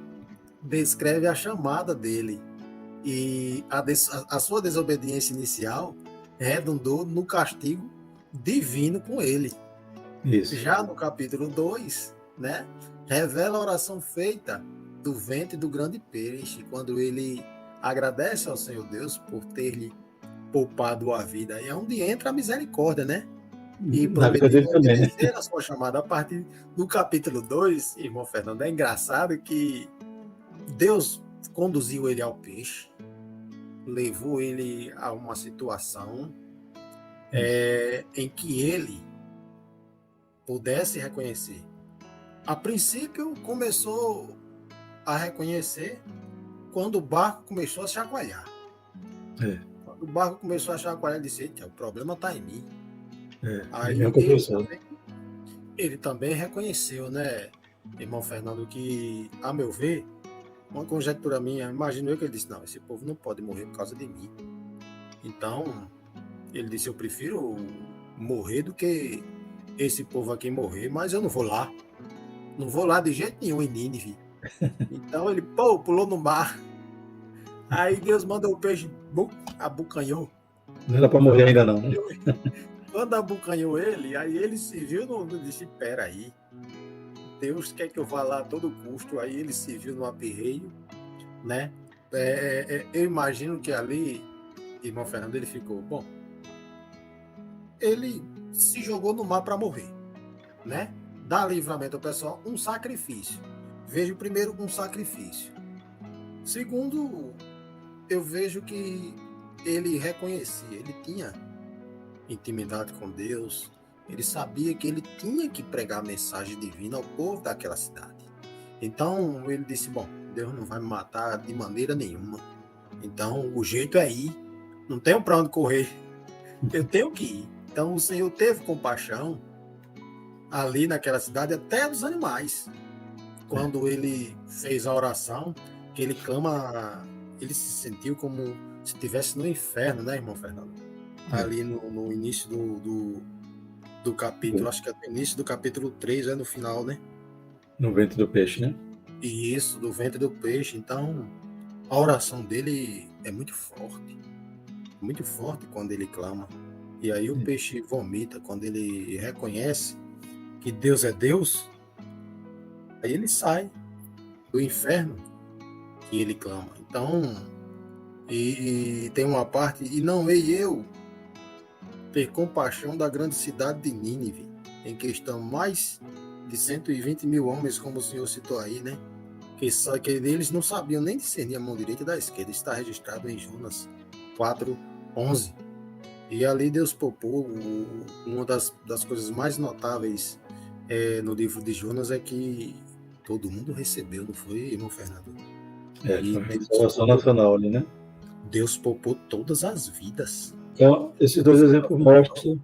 descreve a chamada dele. E a sua desobediência inicial redundou no castigo divino com ele. Isso. Já no capítulo 2, né, revela a oração feita do ventre do grande peixe, quando ele agradece ao Senhor Deus por ter lhe poupado a vida. E é onde entra a misericórdia, né? E Na vida dele prometeu também, né? obedecer a sua chamada. A partir do capítulo 2, irmão Fernando, é engraçado que Deus conduziu ele ao peixe, levou ele a uma situação em que ele pudesse reconhecer. A princípio, começou a reconhecer quando o barco começou a chacoalhar. Quando o barco começou a chacoalhar, ele disse, o problema está em mim. Aí ele também reconheceu, né, irmão Fernando, que, a meu ver, uma conjectura minha, imagino eu que ele disse, não, esse povo não pode morrer por causa de mim. Então, ele disse, eu prefiro morrer do que esse povo aqui morrer, mas eu não vou lá. Não vou lá de jeito nenhum em Nínive. Então ele pulou no mar. Aí Deus mandou o peixe, abocanhou. Não era para morrer ainda não, né? Quando abocanhou ele, aí ele se viu, disse, peraí, Deus quer que eu vá lá a todo custo. Aí ele se viu no aperreio, né? Eu imagino que ali, irmão Fernando, ele ficou, bom, ele se jogou no mar para morrer, né? Dá livramento ao pessoal, um sacrifício. Vejo primeiro um sacrifício. Segundo, eu vejo que ele reconhecia, ele tinha intimidade com Deus, ele sabia que ele tinha que pregar a mensagem divina ao povo daquela cidade. Então ele disse, bom, Deus não vai me matar de maneira nenhuma. Então o jeito é ir, não tenho para onde correr, eu tenho que ir. Então o Senhor teve compaixão ali naquela cidade, até dos animais. Quando ele fez a oração, que ele clama, ele se sentiu como se estivesse no inferno, né, irmão Fernando? Ali no início do capítulo, acho que é no início do capítulo 3, no final, né? No ventre do peixe, né? Isso, do ventre do peixe. Então, a oração dele é muito forte quando ele clama. E aí o peixe vomita, quando ele reconhece que Deus é Deus, aí ele sai do inferno que ele clama. Então, e tem uma parte, e não hei eu ter compaixão da grande cidade de Nínive, em que estão mais de 120 mil homens, como o senhor citou aí, né? Que eles não sabiam nem discernir a mão direita da esquerda. Está registrado em Jonas 4:11. E ali Deus poupou. Uma das coisas mais notáveis no livro de Jonas é que todo mundo recebeu, não foi, irmão Fernando? Foi a salvação nacional ali, né? Deus poupou todas as vidas. Então, esses dois exemplos mostram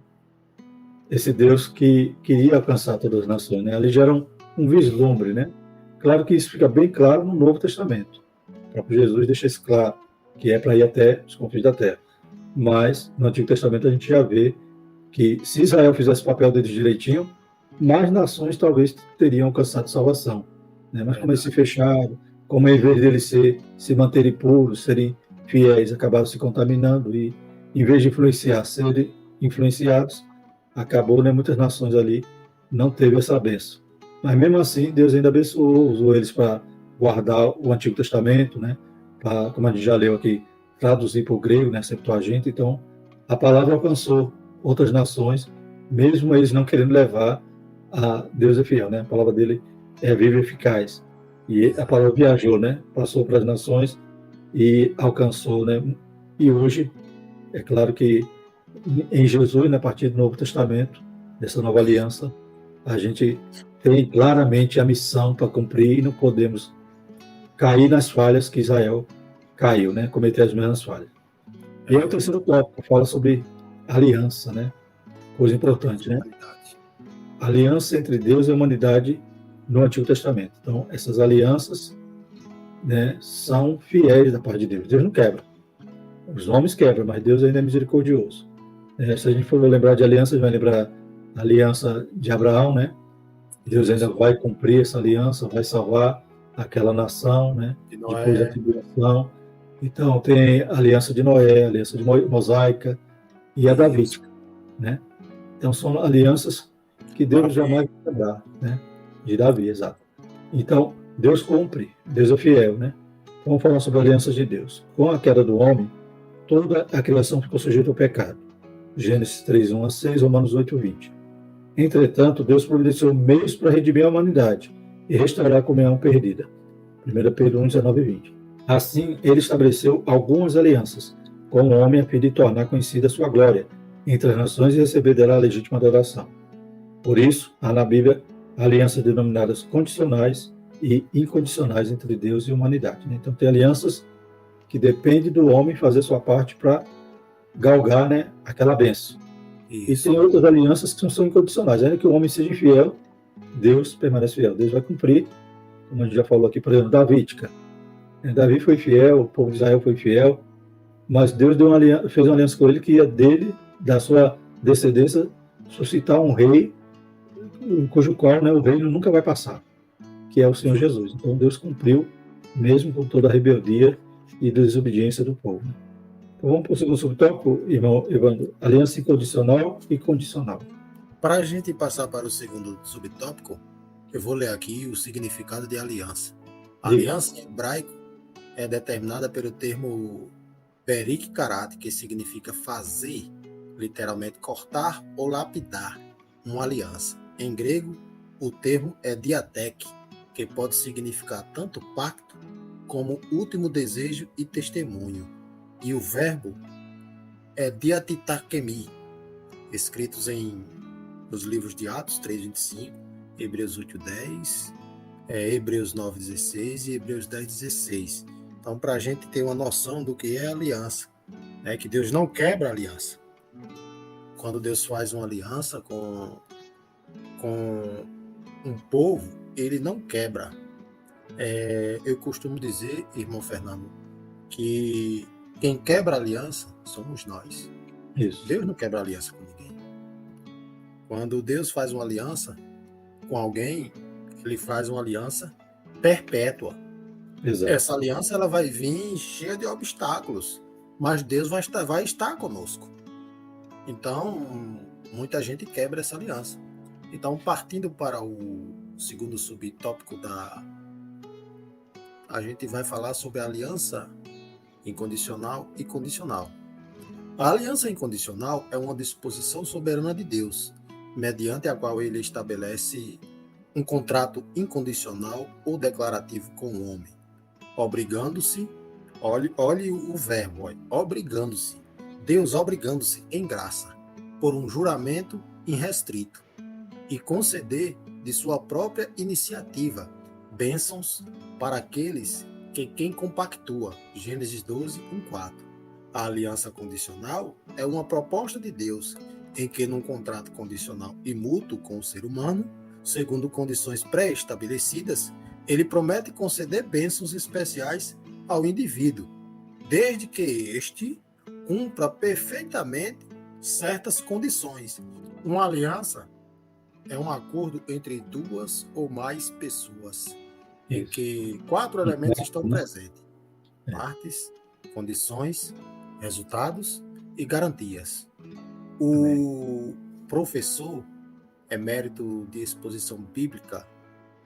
esse Deus que queria alcançar todas as nações, né? Ali gera um vislumbre, né? Claro que isso fica bem claro no Novo Testamento. O próprio Jesus deixa isso claro, que é para ir até os confins da terra. Mas, no Antigo Testamento, a gente já vê que, se Israel fizesse o papel deles direitinho, mais nações talvez teriam alcançado salvação, né? Mas como eles se fecharam, como em vez deles se manterem puros, serem fiéis, acabaram se contaminando e, em vez de influenciar, serem influenciados, acabou, né, muitas nações ali não teve essa bênção. Mas mesmo assim, Deus ainda abençoou, usou eles para guardar o Antigo Testamento, né, para, como a gente já leu aqui, traduzir para o grego, né, Septuaginta. Então, a palavra alcançou outras nações, mesmo eles não querendo levar a Deus é fiel, né? A palavra dele é viva e eficaz. E a palavra viajou, né? Passou para as nações e alcançou, né? E hoje, é claro que em Jesus, né, a partir do Novo Testamento, dessa nova aliança, a gente tem claramente a missão para cumprir e não podemos cair nas falhas que Israel caiu, né, cometer as mesmas falhas. E aí o terceiro tópico fala sobre aliança, né, coisa importante, né, aliança entre Deus e a humanidade no Antigo Testamento. Então, essas alianças, né, são fiéis da parte de Deus. Deus não quebra. Os homens quebram, mas Deus ainda é misericordioso. Se a gente for lembrar de aliança, a gente vai lembrar a aliança de Abraão, né? Deus ainda vai cumprir essa aliança, vai salvar aquela nação, né? Depois da tribulação. Então, tem a aliança de Noé, a aliança de mosaica e a davídica, né? Então, são alianças que Deus jamais vai quebrar, né? De Davi, exato. Então, Deus cumpre, Deus é fiel, né? Vamos falar sobre alianças de Deus. Com a queda do homem, toda a criação ficou sujeita ao pecado. Gênesis 3, 1 a 6, Romanos 8, 20. Entretanto, Deus providenciou meios para redimir a humanidade e restaurar a comunhão perdida. 1 Pedro 1, 19 e 20. Assim, ele estabeleceu algumas alianças com o homem a fim de tornar conhecida a sua glória entre as nações e receber dela a legítima adoração. Por isso, há na Bíblia alianças denominadas condicionais e incondicionais entre Deus e a humanidade. Então, tem alianças que dependem do homem fazer sua parte para galgar, né, aquela bênção. Isso. E tem outras alianças que são incondicionais. Ainda que o homem seja infiel, Deus permanece fiel. Deus vai cumprir, como a gente já falou aqui, por exemplo, Davídica. Davi foi fiel, o povo de Israel foi fiel, mas Deus fez uma aliança com ele que ia dele, da sua descendência, suscitar um rei, cujo qual, né, o reino nunca vai passar, que é o Senhor Jesus. Então Deus cumpriu, mesmo com toda a rebeldia e desobediência do povo. Então vamos para o segundo subtópico, irmão Evandro, aliança incondicional e condicional. Para a gente passar para o segundo subtópico, eu vou ler aqui o significado de aliança. Aliança em hebraico é determinada pelo termo perik karat, que significa fazer, literalmente cortar ou lapidar uma aliança. Em grego, o termo é diatek, que pode significar tanto pacto como último desejo e testemunho. E o verbo é diatitakemi, escritos nos livros de Atos 3:25, Hebreus 8:10, Hebreus 9:16 e Hebreus 10:16. Então, para a gente ter uma noção do que é aliança, né, que Deus não quebra a aliança. Quando Deus faz uma aliança com um povo, ele não quebra. Eu costumo dizer, irmão Fernando, que quem quebra a aliança somos nós. Isso. Deus não quebra aliança com ninguém. Quando Deus faz uma aliança com alguém, ele faz uma aliança perpétua. Exato. Essa aliança ela vai vir cheia de obstáculos, mas Deus vai estar conosco. Então, muita gente quebra essa aliança. Então, partindo para o segundo subtópico a gente vai falar sobre a aliança incondicional e condicional. A aliança incondicional é uma disposição soberana de Deus, mediante a qual ele estabelece um contrato incondicional ou declarativo com o homem, obrigando-se, olhe o verbo, obrigando-se, Deus obrigando-se em graça, por um juramento irrestrito, e conceder de sua própria iniciativa bênçãos para aqueles quem compactua. Gênesis 12, 1:4. A aliança condicional é uma proposta de Deus em que, num contrato condicional e mútuo com o ser humano, segundo condições pré-estabelecidas, ele promete conceder bênçãos especiais ao indivíduo, desde que este cumpra perfeitamente certas condições. Uma aliança é um acordo entre duas ou mais pessoas, em que 4 elementos estão presentes: partes, condições, resultados e garantias. O professor emérito de exposição bíblica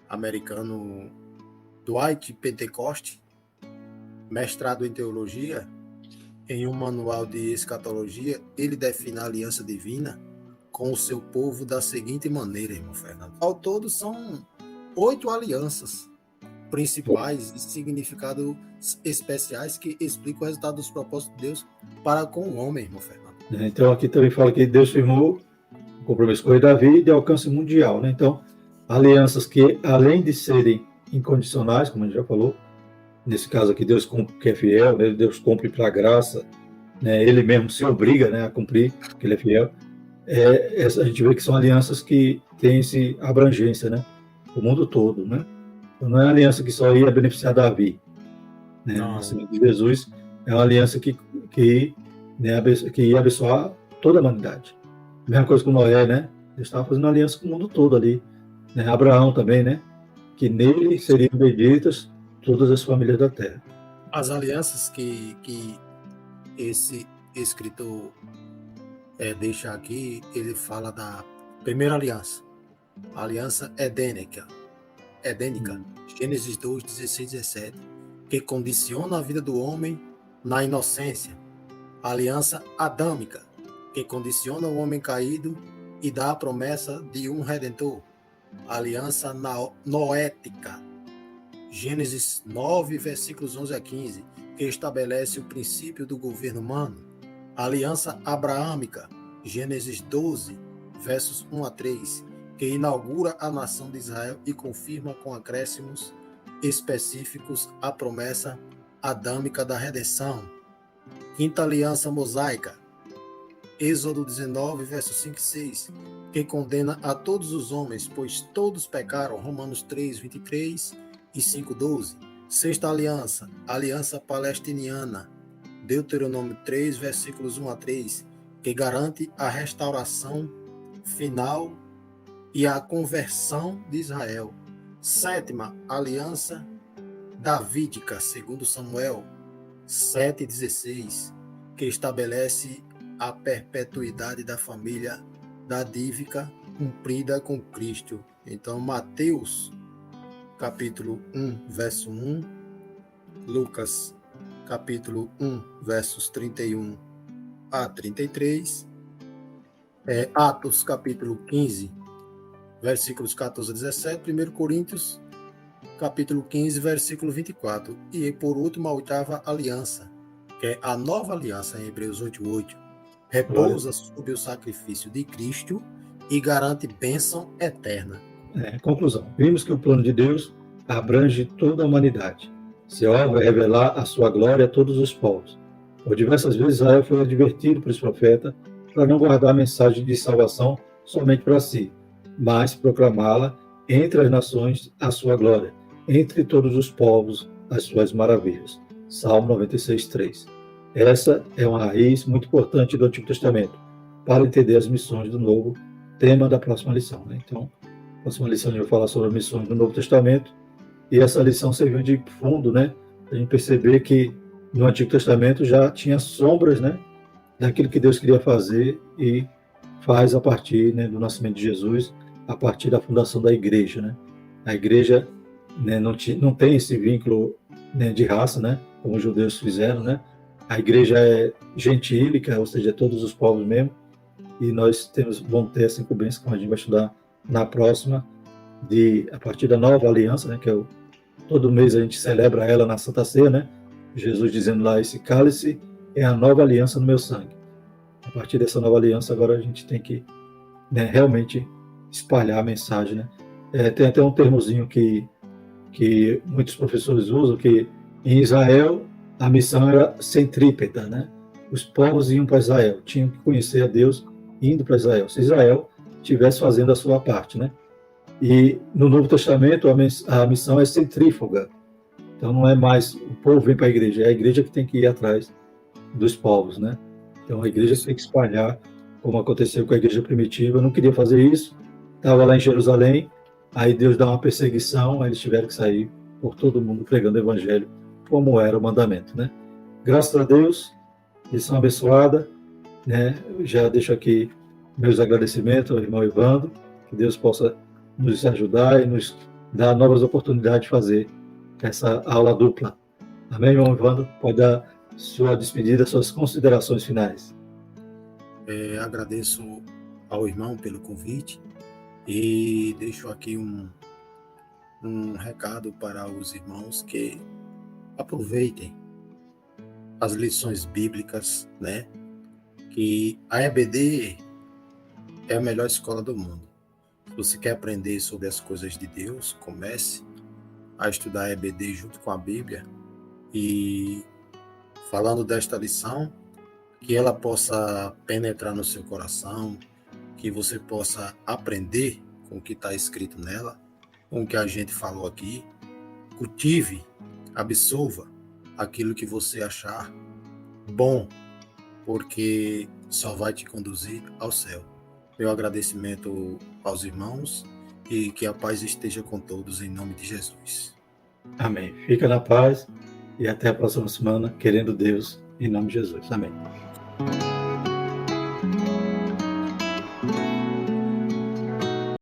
americano Dwight Pentecoste, mestrado em teologia, em um manual de escatologia, ele define a aliança divina com o seu povo da seguinte maneira, irmão Fernando. Ao todo são 8 alianças principais e significados especiais que explicam o resultado dos propósitos de Deus para com o homem, irmão Fernando. né? Então, aqui também fala que Deus firmou o compromisso com o rei Davi de alcance mundial, né? Então, alianças que, além de serem incondicionais, como a gente já falou, nesse caso aqui, Deus cumpre que é fiel, né? Deus cumpre para a graça, né? Ele mesmo se obriga, né, a cumprir, porque ele é fiel. A gente vê que são alianças que têm esse abrangência, né? O mundo todo, né? Então, não é uma aliança que só ia beneficiar Davi, né? O Não, nascimento de Jesus é uma aliança né, que ia abençoar toda a humanidade. Mesma coisa com Noé, né? Ele estava fazendo aliança com o mundo todo ali, né? Abraão também, né? Que nele seriam benditas todas as famílias da terra. as alianças que esse escritor deixa aqui, ele fala da primeira aliança, a aliança edênica, Gênesis 2, 16, 17, que condiciona a vida do homem na inocência. A aliança adâmica, que condiciona o homem caído e dá a promessa de um redentor. A aliança noética, Gênesis 9, versículos 11 a 15, que estabelece o princípio do governo humano. A aliança abraâmica, Gênesis 12, versos 1 a 3, que inaugura a nação de Israel e confirma com acréscimos específicos a promessa adâmica da redenção. Quinta aliança mosaica, Êxodo 19, versos 5 e 6, que condena a todos os homens, pois todos pecaram, Romanos 3, 23 e 5, 12. Sexta aliança, aliança palestiniana, Deuteronômio 3, versículos 1 a 3, que garante a restauração final e a conversão de Israel. Sétima aliança davídica, segundo Samuel 7,16, que estabelece a perpetuidade da família davídica cumprida com Cristo. Então, Mateus, capítulo 1, verso 1, Lucas, capítulo 1, versos 31 a 33, Atos, capítulo 15, versículos 14 a 17, 1 Coríntios, capítulo 15, versículo 24. E, por último, a oitava aliança, que é a nova aliança, em Hebreus 8:8, repousa sob o sacrifício de Cristo e garante bênção eterna. Conclusão. Vimos que o plano de Deus abrange toda a humanidade. Seu alvo é revelar a sua glória a todos os povos. Por diversas vezes, Israel foi advertido por esse profeta para não guardar a mensagem de salvação somente para si, mas proclamá-la entre as nações a sua glória, entre todos os povos as suas maravilhas. Salmo 96, 3. Essa é uma raiz muito importante do Antigo Testamento para entender as missões do Novo, tema da próxima lição, né? Então, a próxima lição a gente vai falar sobre as missões do Novo Testamento, e essa lição serviu de fundo, né? A gente perceber que no Antigo Testamento já tinha sombras, né, daquilo que Deus queria fazer e faz a partir, né, do nascimento de Jesus, a partir da fundação da igreja, né? A igreja, né, não tem esse vínculo, né, de raça, né, como os judeus fizeram, né? A igreja é gentílica, ou seja, todos os povos mesmo, e nós vamos ter essa incumbência, como a gente vai estudar na próxima, a partir da nova aliança, né, que todo mês a gente celebra ela na Santa Ceia, né? Jesus dizendo lá, esse cálice é a nova aliança no meu sangue. A partir dessa nova aliança, agora a gente tem que, né, realmente espalhar a mensagem, né? Tem até um termozinho que muitos professores usam, que em Israel a missão era centrípeta, né? Os povos iam para Israel, tinham que conhecer a Deus indo para Israel. Se Israel estivesse fazendo a sua parte, né? E no Novo Testamento a missão é centrífuga. Então não é mais o povo vem para a igreja, é a igreja que tem que ir atrás dos povos, né? Então a igreja tem que espalhar, como aconteceu com a igreja primitiva. Eu não queria fazer isso, estava lá em Jerusalém, aí Deus dá uma perseguição, aí eles tiveram que sair por todo mundo pregando o evangelho, como era o mandamento, né? Graças a Deus, lição abençoada, né? Eu já deixo aqui meus agradecimentos ao irmão Evandro, que Deus possa nos ajudar e nos dar novas oportunidades de fazer essa aula dupla. Amém, irmão Evandro? Pode dar sua despedida, suas considerações finais. Agradeço ao irmão pelo convite e deixo aqui um recado para os irmãos que aproveitem as lições bíblicas, né, que a EBD é a melhor escola do mundo. Se você quer aprender sobre as coisas de Deus, comece a estudar a EBD junto com a Bíblia e, falando desta lição, que ela possa penetrar no seu coração, que você possa aprender com o que está escrito nela, com o que a gente falou aqui, cultive, absorva aquilo que você achar bom, porque só vai te conduzir ao céu. Meu agradecimento aos irmãos e que a paz esteja com todos em nome de Jesus. Amém. Fica na paz e até a próxima semana, querendo Deus, em nome de Jesus. Amém.